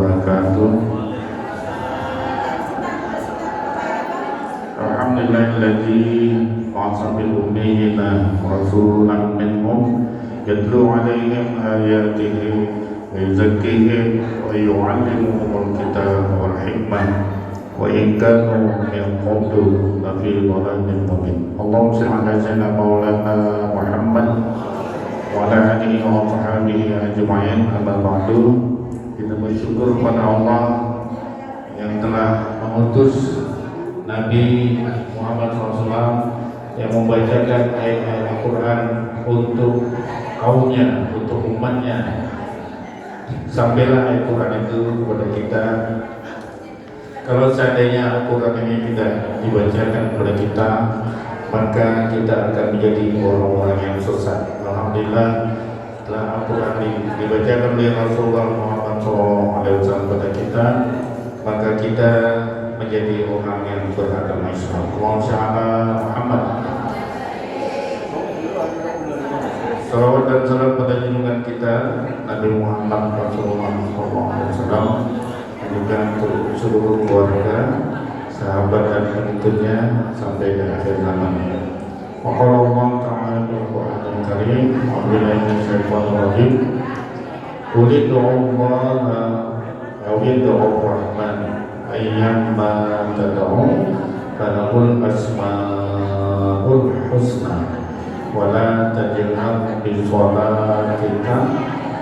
wabarakatuh. Alhamdulillahilladzi ba'atha bil ummiyina rasulan minhum yatlu 'alaihim ayatihi wa yuzakkihim wa yu'allimuhumul kitaba wal hikmah wa in kanu min qablu lafi dhalalin mubin. Allahumma shalli 'ala sayyidina maulana Muhammad wa ala alihi wa sahbihi ajma'in. Amma ba'du, kita bersyukur kepada Allah yang telah mengutus Nabi Muhammad SAW yang membacakan ayat-ayat Al-Quran untuk kaumnya, untuk umatnya. Sampailah ayat Al-Quran itu kepada kita. Kalau seandainya Al-Quran ini tidak dibacakan kepada kita, maka kita akan menjadi orang-orang yang sesat. Alhamdulillah, setelah Al-Quran dibacakan oleh Rasulullah Muhammad SAW kepada kita, maka kita menjadi orang yang beragama Islam. Allahumma shalli Muhammad. Salawat dan salam pada junjungan kita Nabi Muhammad Rasulullah SAW, juga untuk seluruh keluarga, sahabat dan pengikutnya sampai ke akhir zaman. Waqala Allah Ta'ala dalam Al-Qur'anul Karim, a'udzubillahi minasyaitonir rajim. Qul ud'ullaha aw ud'ur rahman ayyamma tad'u falahul asmaul husna wa la tajhar bi sholatika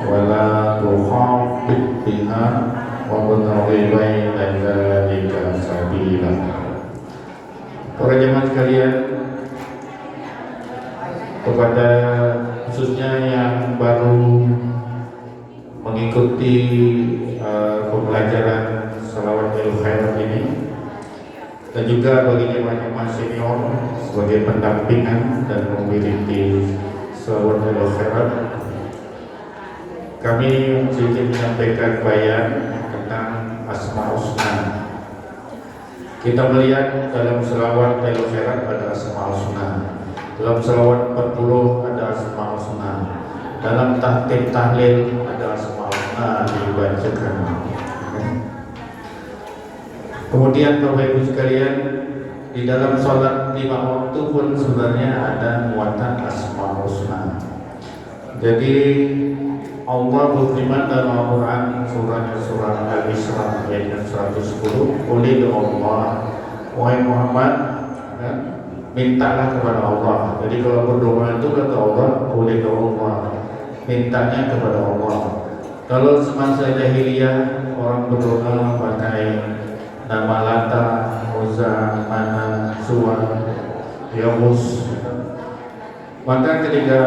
wa la tukhafit biha wa btaghi baina dzalika sabila. Para jemaah sekalian, kepada khususnya yang baru mengikuti pembelajaran Shalawatul Khairat ini, dan juga bagi jemaah senior sebagai pendampingan dan memiliki Shalawatul Khairat, kami sedikit menyampaikan bayan tentang Asmaul Husna. Kita melihat dalam Shalawatul Khairat ada Asmaul Husna. Dalam selawat 40 ada Asmaul Husna. Dalam tahlil ada Asmaul Husna dibacakan. Kemudian Bapak Ibu sekalian, di dalam sholat 5 waktu pun sebenarnya ada muatan Asmaul Husna. Jadi Allah berfirman dalam Al-Quran surah Al-Isra ayat 110, "Qul Allah, wahai Muhammad, mintalah kepada Allah." Jadi kalau berdoa itu kata Allah, boleh doa, mintanya kepada Allah. Kalau semasa jahiliyah orang berdoa pakai nama Lata, Uzza, Mana, Suwa, Yamus, maka ketika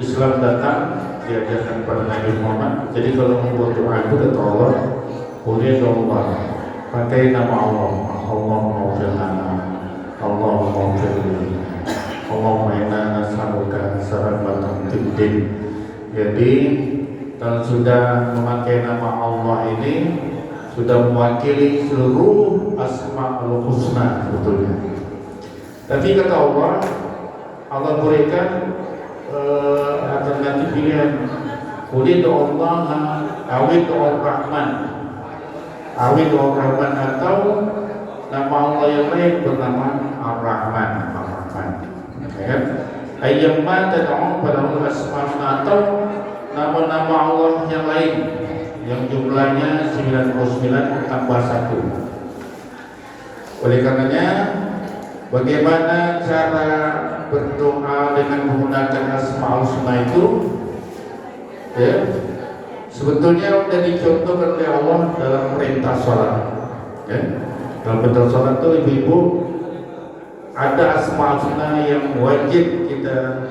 Islam datang diajarkan kepada Nabi Muhammad. Jadi kalau mau berdoa itu kata Allah, boleh doa pakai nama Allah. Allahumma Allahumma firli, Allahumma inna nas'aluka salamatan fid din. Jadi kalau sudah memakai nama Allah ini sudah mewakili seluruh Asmaul Husna sebetulnya. Tapi kata Allah berikan alternatif pilihan. Qul Allah awid Rahman, awid Rahman, atau nama Allah yang lain bernama Ar-Rahman, ya kan? Ayyamma tad'u falahul asmaul, atau nama-nama Allah yang lain yang jumlahnya 99 tambah 1. Oleh karenanya, bagaimana cara berdoa dengan menggunakan Asmaul Husna itu? Ya, sebetulnya sudah dicontohkan oleh Allah dalam perintah sholat. Ya. Dalam bentuk sholat itu ibu-ibu ada Asmaul Husna yang wajib kita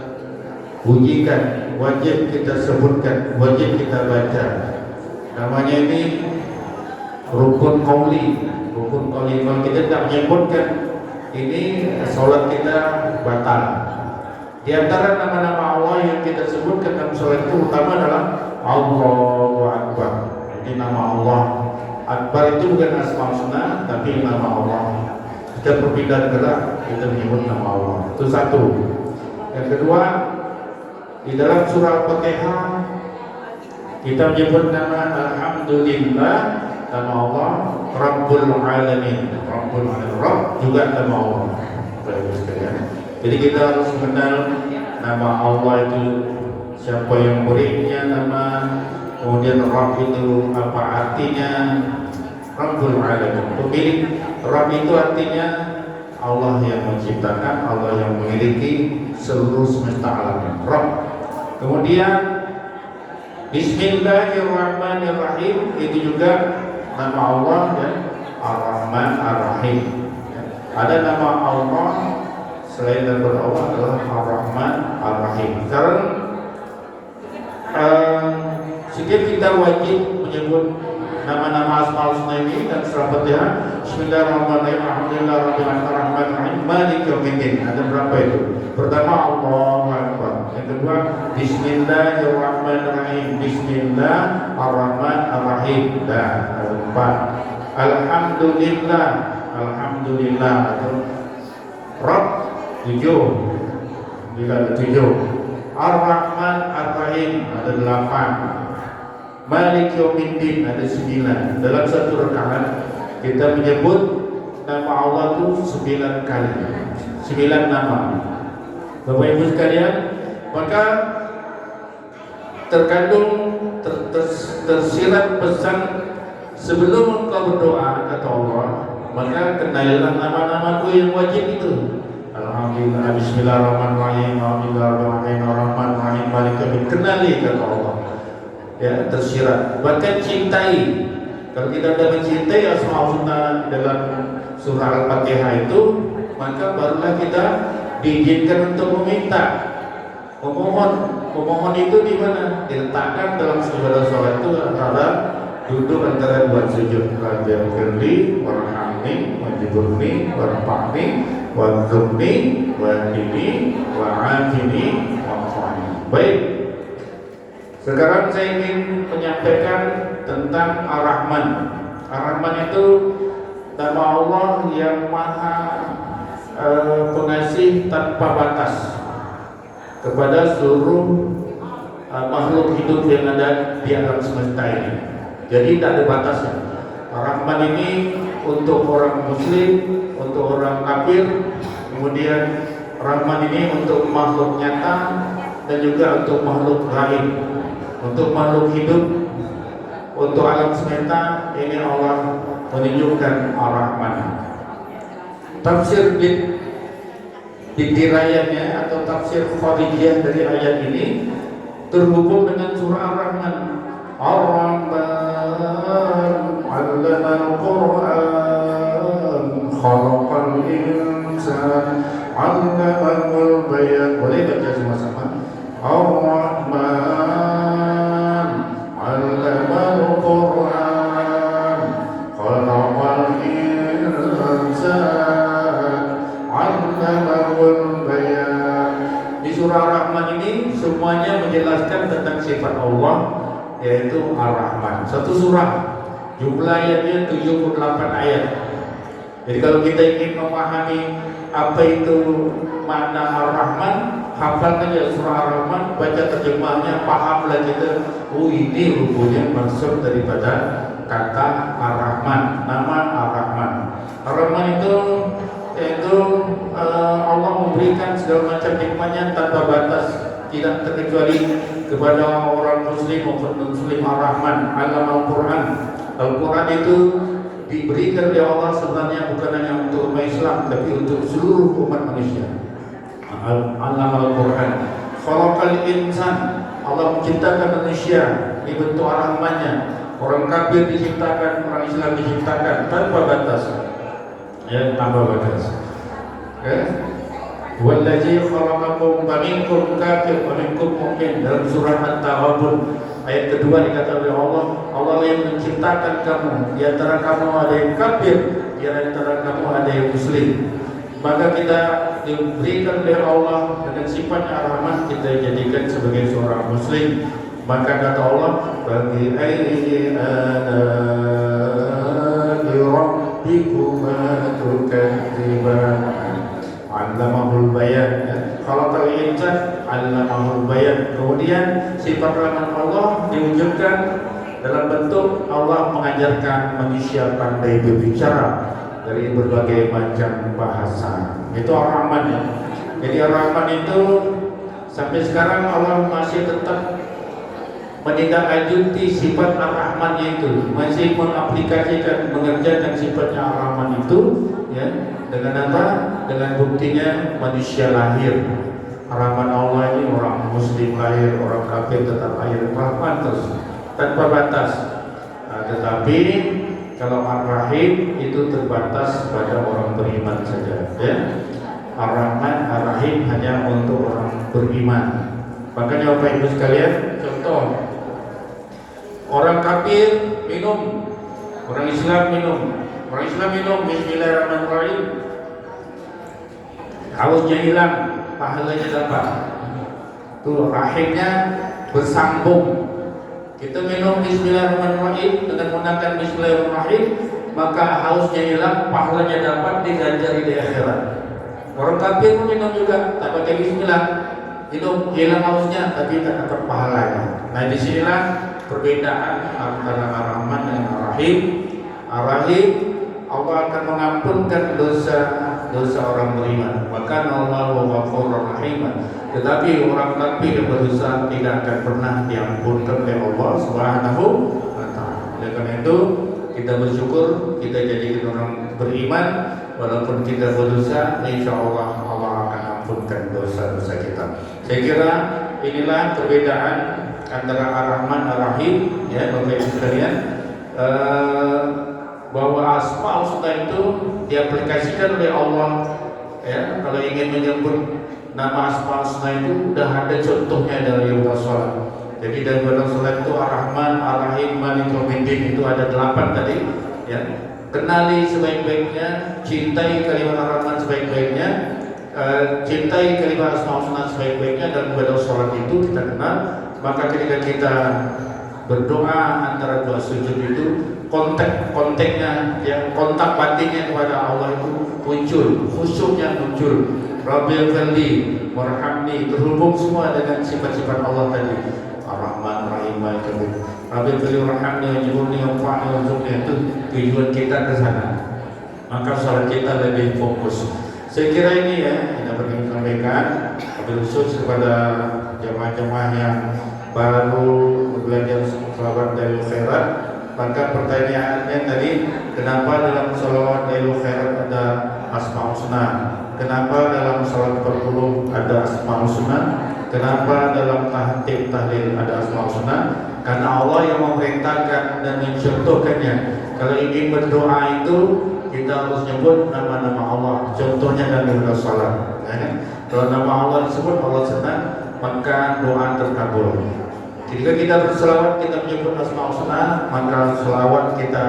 bunyikan, wajib kita sebutkan, wajib kita baca. Namanya ini rukun qauli. Rukun qauli, kalau kita tidak menyebutkan ini, sholat kita batal. Di antara nama-nama Allah yang kita sebutkan dalam sholat itu utama adalah Allahu Akbar. Jadi nama Allah Akbar itu bukan Asmaul Husna, tapi nama Allah. Kita berpindah gerak, kita menyebut nama Allah. Itu satu. Yang kedua, di dalam surah Al-Fatihah kita menyebut nama alhamdulillah, nama Allah Rabbul Alamin. Rabbul Alamin, Rabb juga nama Allah. Jadi kita harus mengenal nama Allah itu, siapa yang berinya nama, kemudian Rabb itu apa artinya. Rabbul Alamin, pemilik. Rabb itu artinya Allah yang menciptakan, Allah yang memiliki seluruh semesta alam. Rabb. Kemudian Bismillahirrahmanirrahim, itu juga nama Allah ya, Ar-Rahman Ar-Rahim. Ada nama Allah selain daripada Allah adalah Ar-Rahman Ar-Rahim. Sekarang setiap kita wajib menyebut nama-nama Asmaul Husna ini dan surah Fatihah. Bismillahirrahmanirrahim, alhamdulillahirabbil alamin, maliki yaumiddin. Ada berapa itu? Pertama Allahu Akbar. Yang kedua Bismillahirrahmanirrahim, Bismillahirrahmanirrahim. Dan keempat Alhamdulillah, alhamdulillah. Atau Rabb 7. Bila ada 7. Ar-Rahman Ar-Rahim ada 8. Malik Yaumiddin ada 9. Dalam satu rakaat kita menyebut nama Allah itu 9 kali, 9 nama. Bapak Ibu sekalian, maka terkandung tersirat pesan sebelum engkau berdoa kata Allah, maka kenalilah nama-namaku yang wajib itu. Alhamdulillah, Bismillahirrahmanirrahim, Alhamdulillahirrahmanirrahim, Malik Yaumiddin. Kenali kata Allah. Ya, tersirat, bahkan cintai. Kalau kita sudah mencintai Asmaul Husna dalam surah Al-Fatihah itu, maka barulah kita diizinkan untuk meminta, memohon itu di mana? Diletakkan dalam ibadah sholat itu antara duduk antara dua sujud. Rabbir firli warhamni wajiburni warfa'ni warzuqni wahdini wa'afini wa'afani. Baik. Sekarang saya ingin menyampaikan tentang Ar-Rahman. Ar-Rahman itu nama Allah yang maha pengasih tanpa batas kepada seluruh makhluk hidup yang ada di alam semesta ini. Jadi tidak ada batasnya. Ar-Rahman ini untuk orang muslim, untuk orang kafir, kemudian Rahman ini untuk makhluk nyata dan juga untuk makhluk gaib. Untuk makhluk hidup, untuk alam semesta ini Allah menunjukkan Ar-Rahman. Tafsir dirayannya atau tafsir kharijiyah dari ayat ini terhubung dengan surah Ar-Rahman. Ar-Rahman 'allamal Qur'an, khalaqal insan, 'allamal bayan. Boleh baca sama-sama? Ar-Rahman 'allamal Qur'an, khalaqal insan, 'allamal bayan. Di surah Ar-Rahman ini semuanya menjelaskan tentang sifat Allah, yaitu Ar-Rahman. Satu surah, jumlah ayatnya 78 ayat. Jadi kalau kita ingin memahami apa itu makna Ar-Rahman, hafalkan ya surah Ar-Rahman, baca terjemahnya, pahamlah kita. Oh, ini rupanya maksud daripada kata Ar-Rahman, nama Ar-Rahman. Ar-Rahman itu yaitu Allah memberikan segala macam nikmatnya tanpa batas, tidak terkecuali kepada orang muslim maupun non-muslim. Ar-Rahman 'allamal Qur'an. Al-Quran itu diberikan oleh Allah sebenarnya bukan hanya untuk umat Islam, tapi untuk seluruh umat manusia. Al-Allamal Quran. Khalaqal insan. Allah menciptakan manusia di bentuk Ar-Rahmannya. Orang kafir diciptakan, orang Islam diciptakan tanpa batas. Ya, tanpa batas. Ya. Wallazi khalaqakum faminkum kafir wa minkum mu'min. Dalam surah At-Taghabun ayat kedua dikatakan oleh Allah, Allah yang menciptakan kamu, di antara kamu ada yang kafir, di antara kamu ada yang muslim. Maka kita diberikan oleh Allah dengan sifatnya Ar-Rahman, kita jadikan sebagai seorang muslim. Maka kata Allah, bagi ayyi alaa'i rabbikuma tukadziban. 'Allamahul bayan. Khalaqal insan 'allamahul bayan. Kemudian sifat Rahman Allah diwujudkan dalam bentuk Allah mengajarkan manusia pandai berbicara dari berbagai macam bahasa. Itu Ar-Rahman ya. Jadi Ar-Rahman itu sampai sekarang Allah masih tetap menindaklanjuti sifat Ar-Rahman itu, masih mengaplikasikan, mengerjakan sifatnya Ar-Rahman itu ya, dengan apa? Dengan buktinya manusia lahir. Ar-Rahman Allah ini orang muslim lahir, orang kafir tetap lahir, Rahman terus tanpa batas. Nah, tetapi kalau Ar-Rahim itu terbatas pada orang beriman saja ya. Ar-Rahman, Ar-Rahim hanya untuk orang beriman. Makanya Bapak Ibu sekalian, contoh orang kafir minum, orang Islam minum. Orang Islam minum Bismillahirrahmanirrahim, hausnya hilang, pahalanya dapat. Tuh rahimnya bersambung. Kita minum Bismillahirrahmanirrahim dengan menggunakan Bismillahirrahmanirrahim, maka hausnya hilang, pahalanya dapat, diganjari di akhirat. Orang kafir minum juga tak pakai Bismillah, minum hilang hausnya tapi tak dapat pahalanya. Nah disinilah perbedaan antara Ar-Rahman dan Ar-Rahim. Ar-Rahim, Allah akan mengampunkan dosa orang beriman. Maka Allahu Ghafurur Rahim. Tetapi orang kafir yang berdosa tidak akan pernah diampunkan oleh Allah Subhanahu wa taala. Oleh karena itu kita bersyukur kita jadi orang beriman, walaupun kita berdosa, insyaallah Allah akan ampunkan dosa-dosa kita. Saya kira inilah perbedaan antara Ar-Rahman Ar-Rahim ya Bapak Ibu sekalian. Bahwa Asmaul Husna itu diaplikasikan oleh Allah ya. Kalau ingin menyebut nama Asmaul Husna itu sudah ada contohnya dari Rasulullah. Jadi dari Rasulullah itu Ar-Rahman, Ar-Rahim, Malik Yaumiddin itu ada 8 tadi ya. Kenali sebaik-baiknya, cintai kalimat Ar-Rahman sebaik-baiknya, cintai kalimat Asmaul Husna sebaik-baiknya, dan pada sholat itu kita kenal. Maka ketika kita berdoa antara dua sujud itu kontaknya yang kontak batinnya kepada Allah itu muncul, khusyuknya muncul. Rabbil Fadli Warhamni, terhubung semua dengan sifat-sifat Allah tadi. Ar-Rahman Ar-Rahim Rabbil Fadli Warhamni Wajibuni Wafa'ni Wajibuni, itu tujuan kita ke sana. Maka salat kita lebih fokus. Saya kira ini ya kita ingin sampaikan khusus kepada jemaah-jemaah yang baru belajar selawat Lailul Khairat. Maka pertanyaannya tadi, kenapa dalam selawat Lailul Khairat ada Asmaul Husna? Kenapa dalam selawat 40 ada Asmaul Husna? Kenapa dalam tahlil ada Asmaul Husna? Karena Allah yang memerintahkan dan mencontohkannya. Kalau ingin berdoa itu kita harus nyebut nama-nama Allah. Contohnya dalam salat. Kalau nama Allah disebut, Allah senang, maka doa terkabul. Ketika kita berselawat, kita menyebut Asmaul Husna, maka selawat kita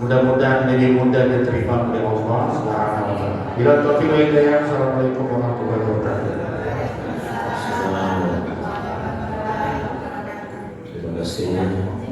mudah-mudahan lebih mudah diterima oleh Allah Subhanahu wa taala. Bila taufiq wa hidayah. Assalamualaikum warahmatullahi wabarakatuh. Terima kasih.